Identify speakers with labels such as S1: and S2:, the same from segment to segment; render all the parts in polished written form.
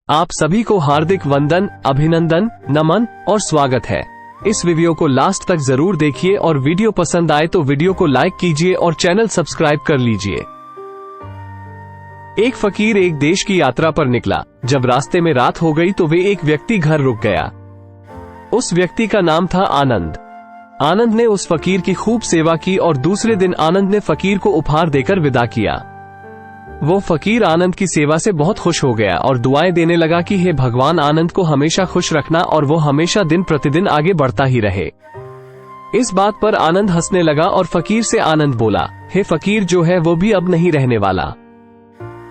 S1: आप सभी को हार्दिक वंदन, अभिनंदन, नमन और स्वागत है। इस वीडियो को लास्ट तक जरूर देखिए और वीडियो पसंद आए तो वीडियो को लाइक कीजिए और चैनल सब्सक्राइब कर लीजिए। एक फकीर एक देश की यात्रा पर निकला। जब रास्ते में रात हो गई तो वे एक व्यक्ति घर रुक गया। उस व्यक्ति का नाम था आनंद। आनंद ने उस फकीर की खूब सेवा की और दूसरे दिन आनंद ने फकीर को उपहार देकर विदा किया। वो फकीर आनंद की सेवा से बहुत खुश हो गया और दुआएं देने लगा कि हे भगवान, आनंद को हमेशा खुश रखना और वो हमेशा दिन प्रतिदिन आगे बढ़ता ही रहे। इस बात पर आनंद हंसने लगा और फकीर से आनंद बोला, हे फकीर, जो है वो भी अब नहीं रहने वाला।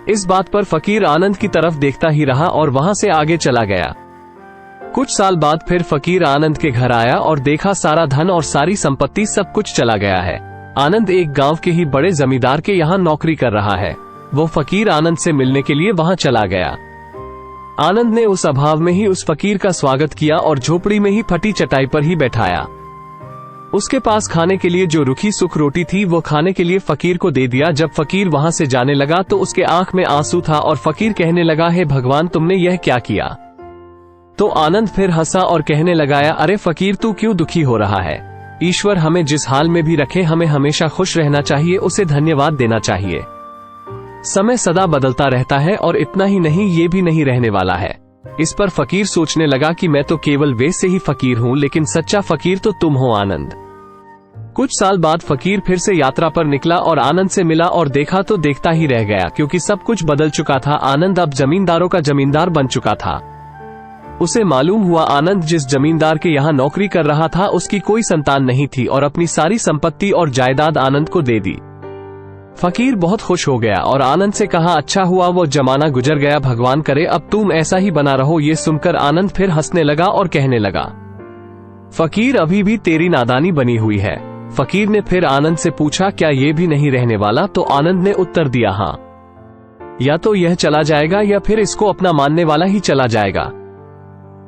S1: इस बात पर फकीर आनंद की तरफ देखता ही रहा और वहां से आगे चला गया। कुछ साल बाद फिर फकीर आनंद के घर आया और देखा सारा धन और सारी संपत्ति सब कुछ चला गया है। आनंद एक गांव के ही बड़े जमींदार के यहाँ नौकरी कर रहा है। वो फकीर आनंद से मिलने के लिए वहां चला गया। आनंद ने उस अभाव में ही उस फकीर का स्वागत किया और झोपड़ी में ही फटी चटाई पर ही बैठाया। उसके पास खाने के लिए जो रूखी सूख रोटी थी वो खाने के लिए फकीर को दे दिया। जब फकीर वहां से जाने लगा तो उसके आंख में आंसू था और फकीर कहने लगा, हे भगवान, तुमने यह क्या किया? तो आनंद फिर हंसा और कहने लगाया, अरे फकीर, तू क्यों दुखी हो रहा है? ईश्वर हमें जिस हाल में भी रखे हमें हमेशा खुश रहना चाहिए, उसे धन्यवाद देना चाहिए। समय सदा बदलता रहता है और इतना ही नहीं, ये भी नहीं रहने वाला है। इस पर फकीर सोचने लगा कि मैं तो केवल वेश से ही फकीर हूँ, लेकिन सच्चा फकीर तो तुम हो आनंद। कुछ साल बाद फकीर फिर से यात्रा पर निकला और आनंद से मिला और देखा तो देखता ही रह गया, क्योंकि सब कुछ बदल चुका था। आनंद अब जमींदारों का जमींदार बन चुका था। उसे मालूम हुआ आनंद जिस जमींदार के यहाँ नौकरी कर रहा था उसकी कोई संतान नहीं थी और अपनी सारी संपत्ति और जायदाद आनंद को दे दी। फकीर बहुत खुश हो गया और आनंद से कहा, अच्छा हुआ वो जमाना गुजर गया, भगवान करे अब तुम ऐसा ही बना रहो। ये सुनकर आनंद फिर हंसने लगा और कहने लगा, फकीर, अभी भी तेरी नादानी बनी हुई है। फकीर ने फिर आनंद से पूछा, क्या ये भी नहीं रहने वाला? तो आनंद ने उत्तर दिया, हाँ, या तो यह चला जाएगा या फिर इसको अपना मानने वाला ही चला जाएगा।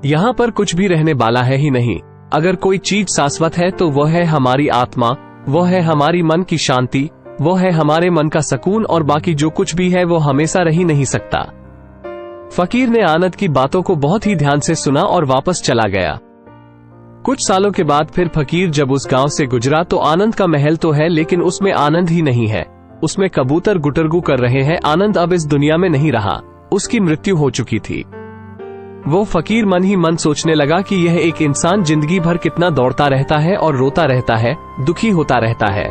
S1: यहाँ पर कुछ भी रहने वाला है ही नहीं। अगर कोई चीज शाश्वत है तो वह है हमारी आत्मा, वह है हमारी मन की शांति, वो है हमारे मन का सुकून, और बाकी जो कुछ भी है वो हमेशा रह ही नहीं सकता। फकीर ने आनंद की बातों को बहुत ही ध्यान से सुना और वापस चला गया। कुछ सालों के बाद फिर फकीर जब उस गांव से गुजरा तो आनंद का महल तो है लेकिन उसमें आनंद ही नहीं है। उसमें कबूतर गुटरगू कर रहे हैं। आनंद अब इस दुनिया में नहीं रहा, उसकी मृत्यु हो चुकी थी। वो फकीर मन ही मन सोचने लगा कि यह एक इंसान जिंदगी भर कितना दौड़ता रहता है और रोता रहता है, दुखी होता रहता है।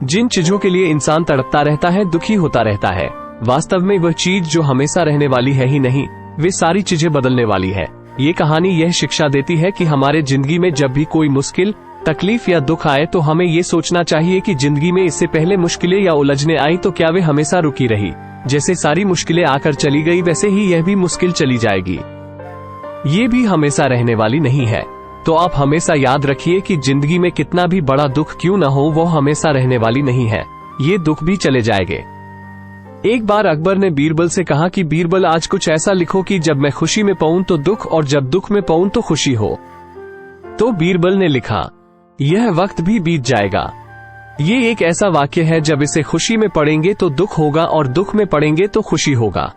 S1: जिन चीजों के लिए इंसान तड़पता रहता है, दुखी होता रहता है, वास्तव में वह चीज जो हमेशा रहने वाली है ही नहीं, वे सारी चीजें बदलने वाली है। ये कहानी यह शिक्षा देती है कि हमारे जिंदगी में जब भी कोई मुश्किल, तकलीफ या दुख आए तो हमें ये सोचना चाहिए कि जिंदगी में इससे पहले मुश्किलें या उलझने आई तो क्या वे हमेशा रुकी रही? जैसे सारी मुश्किलें आकर चली गई वैसे ही यह भी मुश्किल चली जाएगी। ये भी हमेशा रहने वाली नहीं है। तो आप हमेशा याद रखिए कि जिंदगी में कितना भी बड़ा दुख क्यों न हो, वो हमेशा रहने वाली नहीं है। ये दुख भी चले जाएंगे। एक बार अकबर ने बीरबल से कहा कि बीरबल, आज कुछ ऐसा लिखो कि जब मैं खुशी में पाऊं तो दुख और जब दुख में पाऊं तो खुशी हो। तो बीरबल ने लिखा, यह वक्त भी बीत जाएगा। ये एक ऐसा वाक्य है, जब इसे खुशी में पढ़ेंगे तो दुख होगा और दुख में पढ़ेंगे तो खुशी होगा।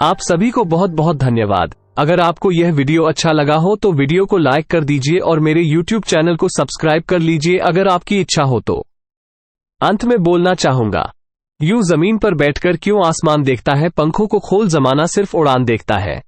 S1: आप सभी को बहुत बहुत धन्यवाद। अगर आपको यह वीडियो अच्छा लगा हो तो वीडियो को लाइक कर दीजिए और मेरे YouTube चैनल को सब्सक्राइब कर लीजिए अगर आपकी इच्छा हो तो। अंत में बोलना चाहूंगा, यूं जमीन पर बैठकर क्यों आसमान देखता है, पंखों को खोल जमाना सिर्फ उड़ान देखता है।